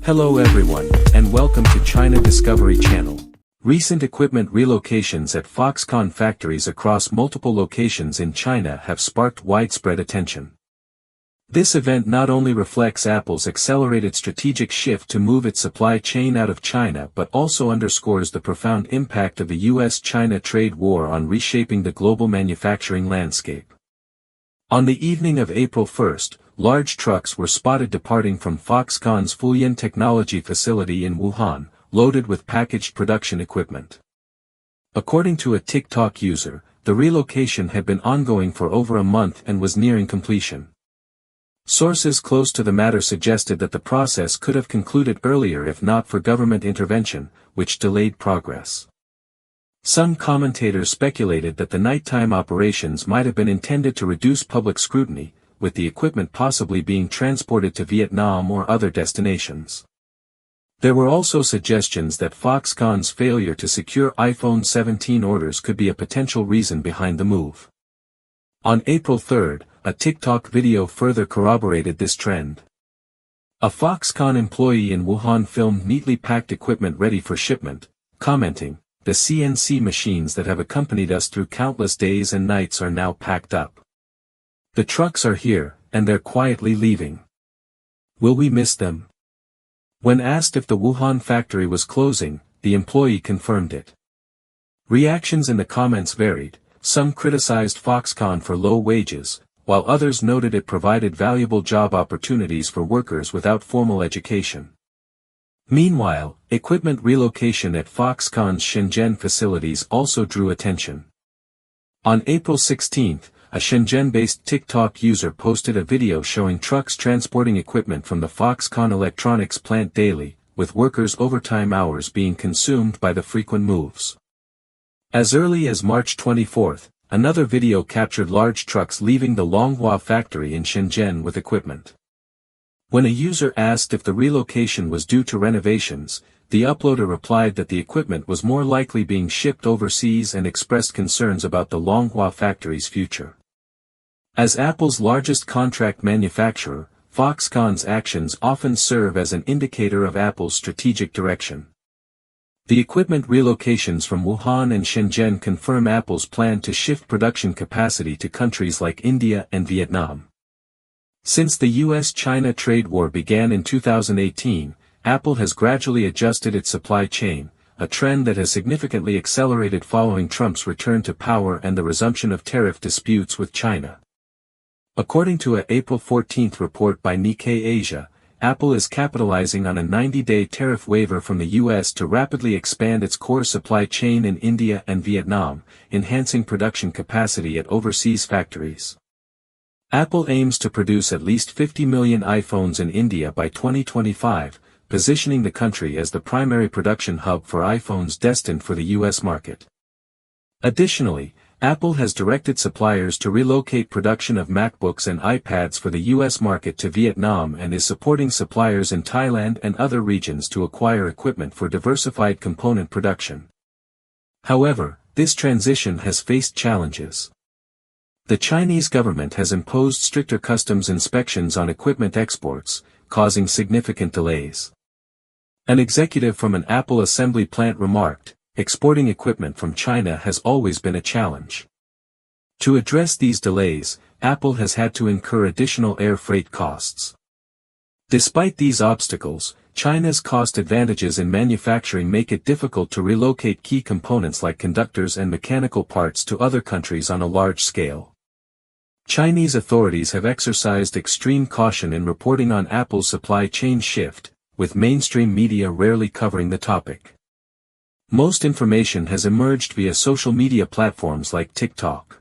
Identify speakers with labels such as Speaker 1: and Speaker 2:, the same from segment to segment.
Speaker 1: Hello everyone, and welcome to China Discovery Channel. Recent equipment relocations at Foxconn factories across multiple locations in China have sparked widespread attention. This event not only reflects Apple's accelerated strategic shift to move its supply chain out of China but also underscores the profound impact of the US-China trade war on reshaping the global manufacturing landscape. On the evening of April 1st, large trucks were spotted departing from Foxconn's Fujian technology facility in Wuhan, loaded with packaged production equipment. According to a TikTok user, the relocation had been ongoing for over a month and was nearing completion. Sources close to the matter suggested that the process could have concluded earlier if not for government intervention, which delayed progress. Some commentators speculated that the nighttime operations might have been intended to reduce public scrutiny, with the equipment possibly being transported to Vietnam or other destinations. There were also suggestions that Foxconn's failure to secure iPhone 17 orders could be a potential reason behind the move. On April 3rd, a TikTok video further corroborated this trend. A Foxconn employee in Wuhan filmed neatly packed equipment ready for shipment, commenting, "The CNC machines that have accompanied us through countless days and nights are now packed up. The trucks are here, and they're quietly leaving. Will we miss them?" When asked if the Wuhan factory was closing, the employee confirmed it. Reactions in the comments varied. Some criticized Foxconn for low wages, while others noted it provided valuable job opportunities for workers without formal education. Meanwhile, equipment relocation at Foxconn's Shenzhen facilities also drew attention. On April 16, a Shenzhen-based TikTok user posted a video showing trucks transporting equipment from the Foxconn electronics plant daily, with workers' overtime hours being consumed by the frequent moves. As early as March 24, another video captured large trucks leaving the Longhua factory in Shenzhen with equipment. When a user asked if the relocation was due to renovations, the uploader replied that the equipment was more likely being shipped overseas and expressed concerns about the Longhua factory's future. As Apple's largest contract manufacturer, Foxconn's actions often serve as an indicator of Apple's strategic direction. The equipment relocations from Wuhan and Shenzhen confirm Apple's plan to shift production capacity to countries like India and Vietnam. Since the US-China trade war began in 2018, Apple has gradually adjusted its supply chain, a trend that has significantly accelerated following Trump's return to power and the resumption of tariff disputes with China. According to an April 14 report by Nikkei Asia, Apple is capitalizing on a 90-day tariff waiver from the US to rapidly expand its core supply chain in India and Vietnam, enhancing production capacity at overseas factories. Apple aims to produce at least 50 million iPhones in India by 2025, positioning the country as the primary production hub for iPhones destined for the US market. Additionally, Apple has directed suppliers to relocate production of MacBooks and iPads for the US market to Vietnam and is supporting suppliers in Thailand and other regions to acquire equipment for diversified component production. However, this transition has faced challenges. The Chinese government has imposed stricter customs inspections on equipment exports, causing significant delays. An executive from an Apple assembly plant remarked, "Exporting equipment from China has always been a challenge. To address these delays, Apple has had to incur additional air freight costs." Despite these obstacles, China's cost advantages in manufacturing make it difficult to relocate key components like conductors and mechanical parts to other countries on a large scale. Chinese authorities have exercised extreme caution in reporting on Apple's supply chain shift, with mainstream media rarely covering the topic. Most information has emerged via social media platforms like TikTok.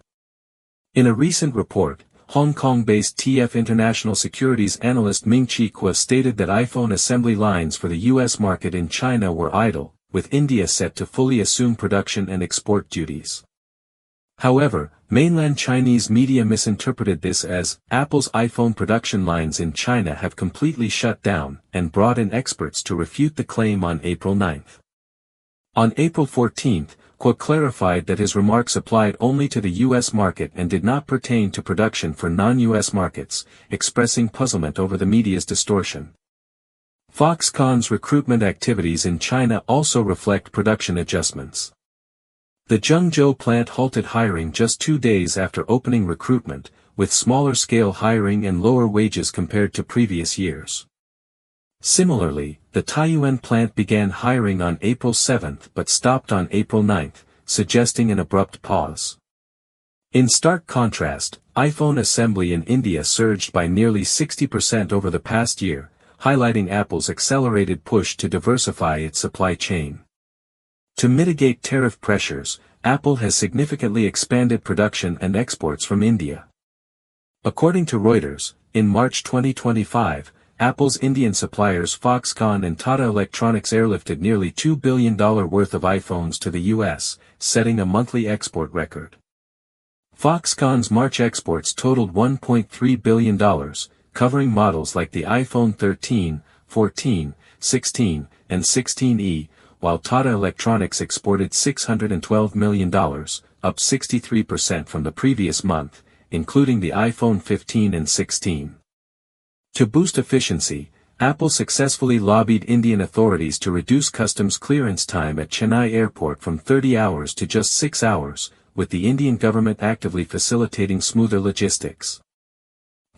Speaker 1: In a recent report, Hong Kong-based TF International Securities analyst Ming-Chi Kuo stated that iPhone assembly lines for the US market in China were idle, with India set to fully assume production and export duties. However, mainland Chinese media misinterpreted this as, Apple's iPhone production lines in China have completely shut down, and brought in experts to refute the claim on April 9. On April 14, Kuo clarified that his remarks applied only to the US market and did not pertain to production for non-US markets, expressing puzzlement over the media's distortion. Foxconn's recruitment activities in China also reflect production adjustments. The Zhengzhou plant halted hiring just 2 days after opening recruitment, with smaller-scale hiring and lower wages compared to previous years. Similarly, the Taiyuan plant began hiring on April 7 but stopped on April 9, suggesting an abrupt pause. In stark contrast, iPhone assembly in India surged by nearly 60% over the past year, highlighting Apple's accelerated push to diversify its supply chain. To mitigate tariff pressures, Apple has significantly expanded production and exports from India. According to Reuters, in March 2025, Apple's Indian suppliers Foxconn and Tata Electronics airlifted nearly $2 billion worth of iPhones to the US, setting a monthly export record. Foxconn's March exports totaled $1.3 billion, covering models like the iPhone 13, 14, 16, and 16e, while Tata Electronics exported $612 million, up 63% from the previous month, including the iPhone 15 and 16. To boost efficiency, Apple successfully lobbied Indian authorities to reduce customs clearance time at Chennai Airport from 30 hours to just 6 hours, with the Indian government actively facilitating smoother logistics.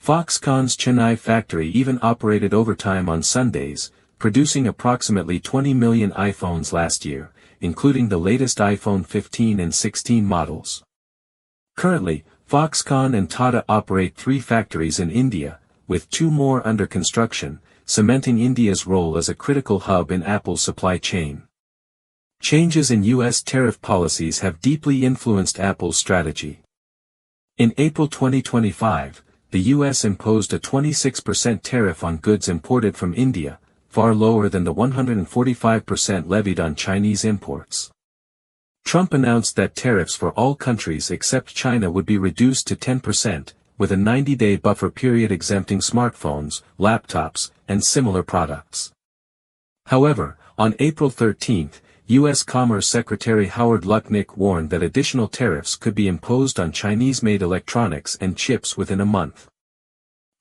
Speaker 1: Foxconn's Chennai factory even operated overtime on Sundays, producing approximately 20 million iPhones last year, including the latest iPhone 15 and 16 models. Currently, Foxconn and Tata operate 3 factories in India, with 2 more under construction, cementing India's role as a critical hub in Apple's supply chain. Changes in U.S. tariff policies have deeply influenced Apple's strategy. In April 2025, the U.S. imposed a 26% tariff on goods imported from India, far lower than the 145% levied on Chinese imports. Trump announced that tariffs for all countries except China would be reduced to 10%, with a 90-day buffer period exempting smartphones, laptops, and similar products. However, on April 13, U.S. Commerce Secretary Howard Lutnick warned that additional tariffs could be imposed on Chinese-made electronics and chips within a month.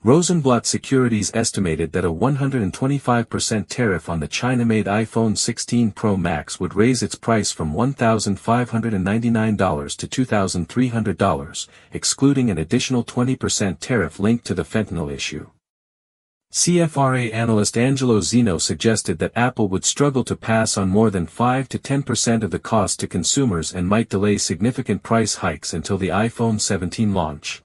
Speaker 1: Rosenblatt Securities estimated that a 125% tariff on the China-made iPhone 16 Pro Max would raise its price from $1,599 to $2,300, excluding an additional 20% tariff linked to the fentanyl issue. CFRA analyst Angelo Zeno suggested that Apple would struggle to pass on more than 5 to 10% of the cost to consumers and might delay significant price hikes until the iPhone 17 launch.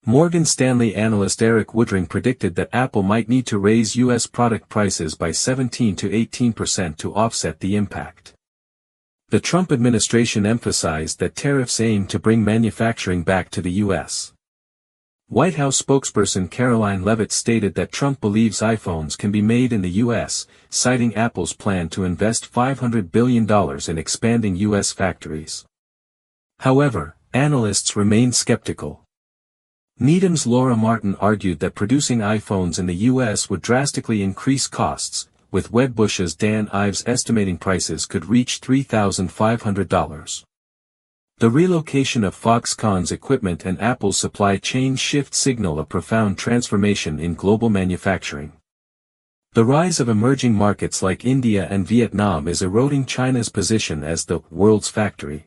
Speaker 1: Morgan Stanley analyst Eric Woodring predicted that Apple might need to raise U.S. product prices by 17 to 18% to offset the impact. The Trump administration emphasized that tariffs aim to bring manufacturing back to the U.S. White House spokesperson Caroline Leavitt stated that Trump believes iPhones can be made in the U.S., citing Apple's plan to invest $500 billion in expanding U.S. factories. However, analysts remain skeptical. Needham's Laura Martin argued that producing iPhones in the U.S. would drastically increase costs, with Wedbush's Dan Ives estimating prices could reach $3,500. The relocation of Foxconn's equipment and Apple's supply chain shift signal a profound transformation in global manufacturing. The rise of emerging markets like India and Vietnam is eroding China's position as the world's factory.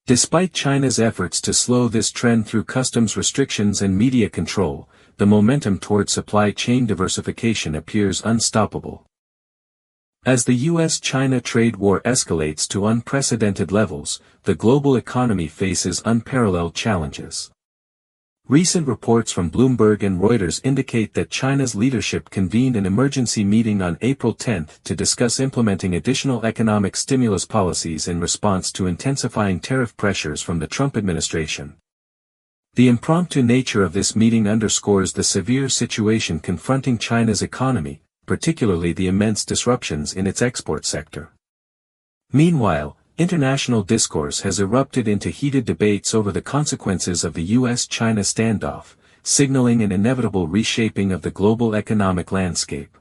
Speaker 1: Despite China's efforts to slow this trend through customs restrictions and media control, the momentum toward supply chain diversification appears unstoppable. As the U.S.-China trade war escalates to unprecedented levels, the global economy faces unparalleled challenges. Recent reports from Bloomberg and Reuters indicate that China's leadership convened an emergency meeting on April 10 to discuss implementing additional economic stimulus policies in response to intensifying tariff pressures from the Trump administration. The impromptu nature of this meeting underscores the severe situation confronting China's economy, particularly the immense disruptions in its export sector. Meanwhile, international discourse has erupted into heated debates over the consequences of the U.S.-China standoff, signaling an inevitable reshaping of the global economic landscape.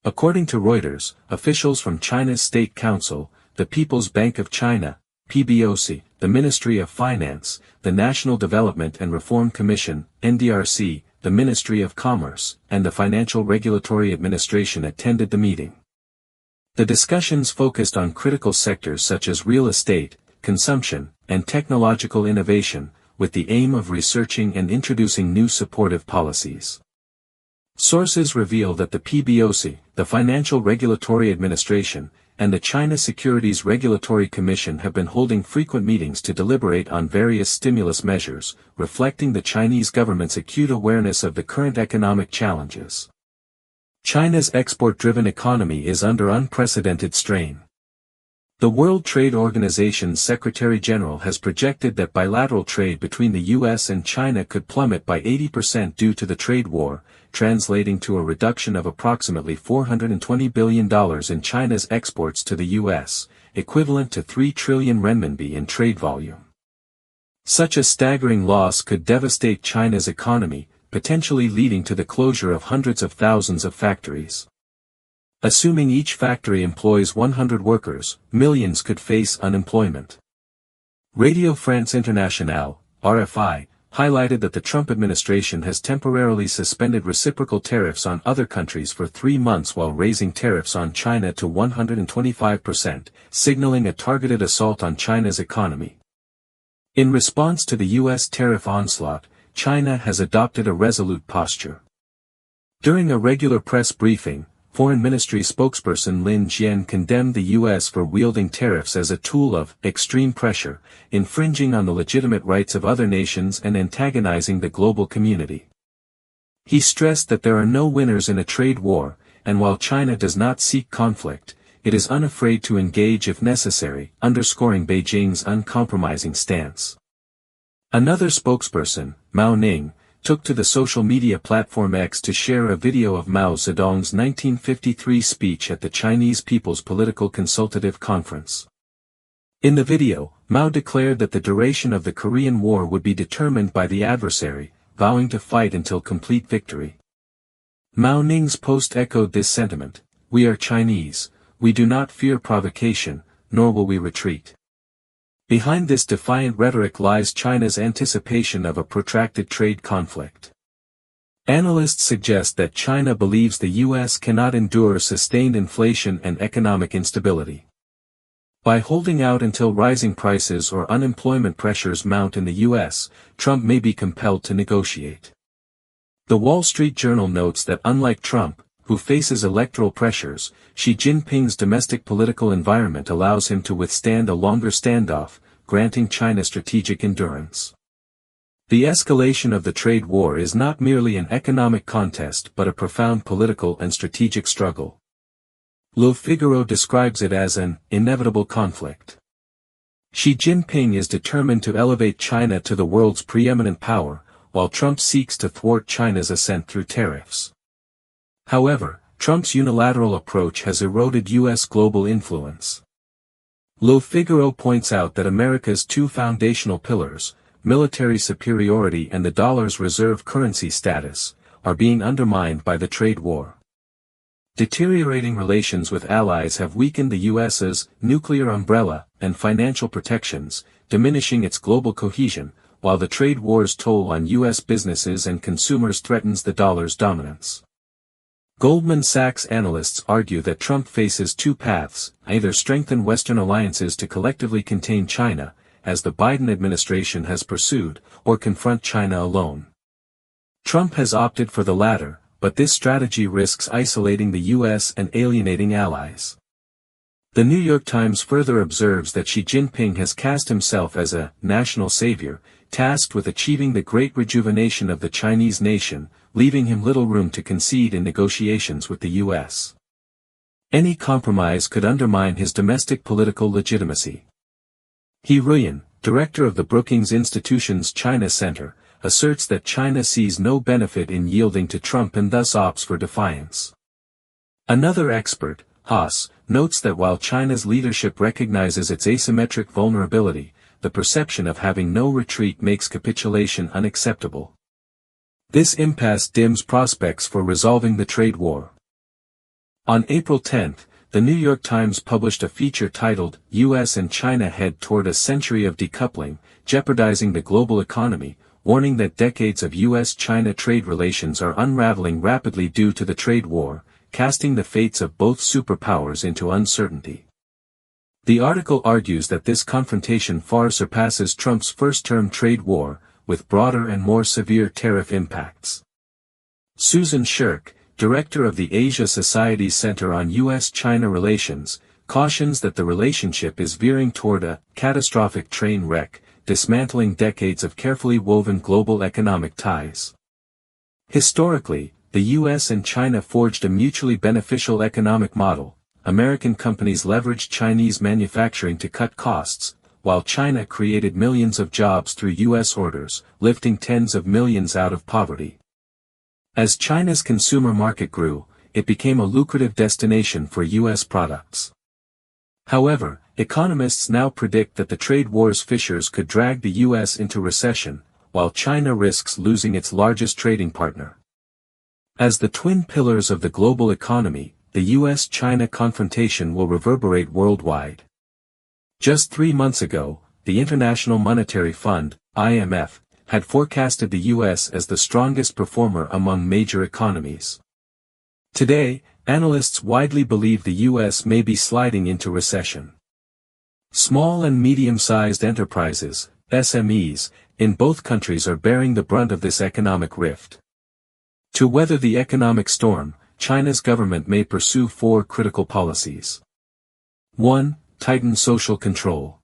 Speaker 1: According to Reuters, officials from China's State Council, the People's Bank of China, PBOC, the Ministry of Finance, the National Development and Reform Commission, NDRC, the Ministry of Commerce, and the Financial Regulatory Administration attended the meeting. The discussions focused on critical sectors such as real estate, consumption, and technological innovation, with the aim of researching and introducing new supportive policies. Sources reveal that the PBOC, the Financial Regulatory Administration, and the China Securities Regulatory Commission have been holding frequent meetings to deliberate on various stimulus measures, reflecting the Chinese government's acute awareness of the current economic challenges. China's export-driven economy is under unprecedented strain. The World Trade Organization's Secretary-General has projected that bilateral trade between the U.S. and China could plummet by 80% due to the trade war, translating to a reduction of approximately $420 billion in China's exports to the U.S., equivalent to 3 trillion renminbi in trade volume. Such a staggering loss could devastate China's economy, potentially leading to the closure of hundreds of thousands of factories. Assuming each factory employs 100 workers, millions could face unemployment. Radio France Internationale, RFI, highlighted that the Trump administration has temporarily suspended reciprocal tariffs on other countries for 3 months while raising tariffs on China to 125%, signaling a targeted assault on China's economy. In response to the U.S. tariff onslaught, China has adopted a resolute posture. During a regular press briefing, Foreign Ministry spokesperson Lin Jian condemned the U.S. for wielding tariffs as a tool of extreme pressure, infringing on the legitimate rights of other nations and antagonizing the global community. He stressed that there are no winners in a trade war, and while China does not seek conflict, it is unafraid to engage if necessary, underscoring Beijing's uncompromising stance. Another spokesperson, Mao Ning, took to the social media platform X to share a video of Mao Zedong's 1953 speech at the Chinese People's Political Consultative Conference. In the video, Mao declared that the duration of the Korean War would be determined by the adversary, vowing to fight until complete victory. Mao Ning's post echoed this sentiment: "We are Chinese, we do not fear provocation, nor will we retreat." Behind this defiant rhetoric lies China's anticipation of a protracted trade conflict. Analysts suggest that China believes the U.S. cannot endure sustained inflation and economic instability. By holding out until rising prices or unemployment pressures mount in the U.S., Trump may be compelled to negotiate. The Wall Street Journal notes that unlike Trump, who faces electoral pressures, Xi Jinping's domestic political environment allows him to withstand a longer standoff, granting China strategic endurance. The escalation of the trade war is not merely an economic contest but a profound political and strategic struggle. Le Figaro describes it as an inevitable conflict. Xi Jinping is determined to elevate China to the world's preeminent power, while Trump seeks to thwart China's ascent through tariffs. However, Trump's unilateral approach has eroded U.S. global influence. Le Figaro points out that America's two foundational pillars, military superiority and the dollar's reserve currency status, are being undermined by the trade war. Deteriorating relations with allies have weakened the U.S.'s nuclear umbrella and financial protections, diminishing its global cohesion, while the trade war's toll on U.S. businesses and consumers threatens the dollar's dominance. Goldman Sachs analysts argue that Trump faces two paths: either strengthen Western alliances to collectively contain China, as the Biden administration has pursued, or confront China alone. Trump has opted for the latter, but this strategy risks isolating the U.S. and alienating allies. The New York Times further observes that Xi Jinping has cast himself as a national savior, tasked with achieving the great rejuvenation of the Chinese nation, leaving him little room to concede in negotiations with the U.S. Any compromise could undermine his domestic political legitimacy. He Ruyan, director of the Brookings Institution's China Center, asserts that China sees no benefit in yielding to Trump and thus opts for defiance. Another expert, Haas, notes that while China's leadership recognizes its asymmetric vulnerability, the perception of having no retreat makes capitulation unacceptable. This impasse dims prospects for resolving the trade war. On April 10, the New York Times published a feature titled, "U.S. and China Head Toward a Century of Decoupling, Jeopardizing the Global Economy," warning that decades of U.S.-China trade relations are unraveling rapidly due to the trade war, casting the fates of both superpowers into uncertainty. The article argues that this confrontation far surpasses Trump's first-term trade war, with broader and more severe tariff impacts. Susan Shirk, director of the Asia Society's Center on U.S.-China Relations, cautions that the relationship is veering toward a catastrophic train wreck, dismantling decades of carefully woven global economic ties. Historically, the U.S. and China forged a mutually beneficial economic model. American companies leveraged Chinese manufacturing to cut costs, while China created millions of jobs through U.S. orders, lifting tens of millions out of poverty. As China's consumer market grew, it became a lucrative destination for U.S. products. However, economists now predict that the trade war's fissures could drag the U.S. into recession, while China risks losing its largest trading partner. As the twin pillars of the global economy, the U.S.-China confrontation will reverberate worldwide. Just 3 months ago, the International Monetary Fund, IMF, had forecasted the U.S. as the strongest performer among major economies. Today, analysts widely believe the U.S. may be sliding into recession. Small and medium-sized enterprises, SMEs, in both countries are bearing the brunt of this economic rift. To weather the economic storm, China's government may pursue 4 critical policies. 1. Tighten social control.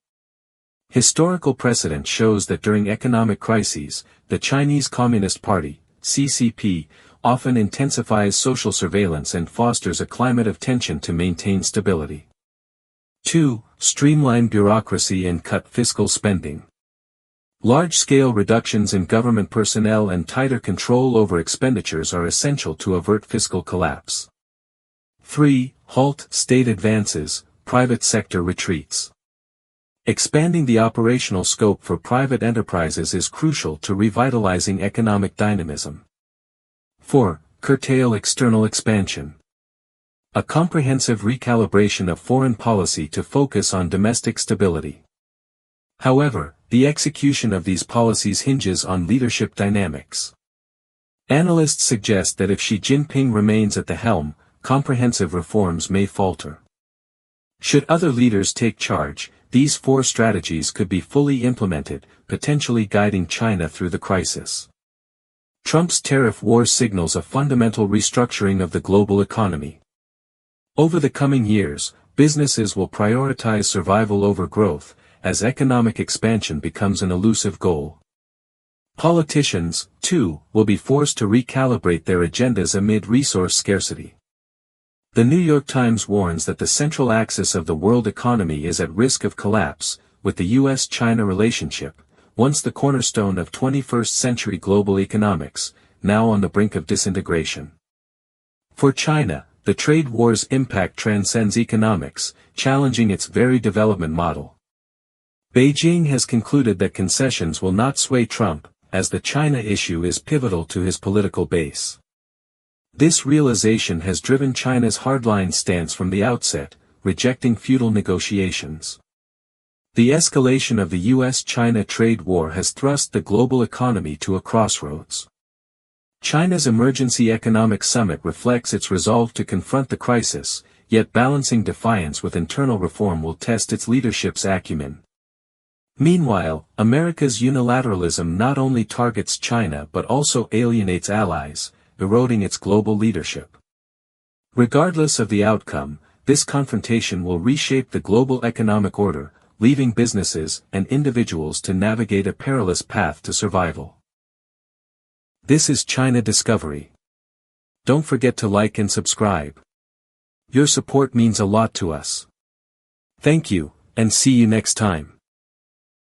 Speaker 1: Historical precedent shows that during economic crises, the Chinese Communist Party, CCP, often intensifies social surveillance and fosters a climate of tension to maintain stability. 2. Streamline bureaucracy and cut fiscal spending. Large-scale reductions in government personnel and tighter control over expenditures are essential to avert fiscal collapse. 3. Halt state advances, private sector retreats. Expanding the operational scope for private enterprises is crucial to revitalizing economic dynamism. 4. Curtail external expansion. A comprehensive recalibration of foreign policy to focus on domestic stability. However, the execution of these policies hinges on leadership dynamics. Analysts suggest that if Xi Jinping remains at the helm, comprehensive reforms may falter. Should other leaders take charge, these 4 strategies could be fully implemented, potentially guiding China through the crisis. Trump's tariff war signals a fundamental restructuring of the global economy. Over the coming years, businesses will prioritize survival over growth, as economic expansion becomes an elusive goal. Politicians, too, will be forced to recalibrate their agendas amid resource scarcity. The New York Times warns that the central axis of the world economy is at risk of collapse, with the U.S.-China relationship, once the cornerstone of 21st-century global economics, now on the brink of disintegration. For China, the trade war's impact transcends economics, challenging its very development model. Beijing has concluded that concessions will not sway Trump, as the China issue is pivotal to his political base. This realization has driven China's hardline stance from the outset, rejecting futile negotiations. The escalation of the U.S.-China trade war has thrust the global economy to a crossroads. China's emergency economic summit reflects its resolve to confront the crisis, yet balancing defiance with internal reform will test its leadership's acumen. Meanwhile, America's unilateralism not only targets China but also alienates allies, eroding its global leadership. Regardless of the outcome, this confrontation will reshape the global economic order, leaving businesses and individuals to navigate a perilous path to survival. This is China Discovery. Don't forget to like and subscribe. Your support means a lot to us. Thank you, and see you next time.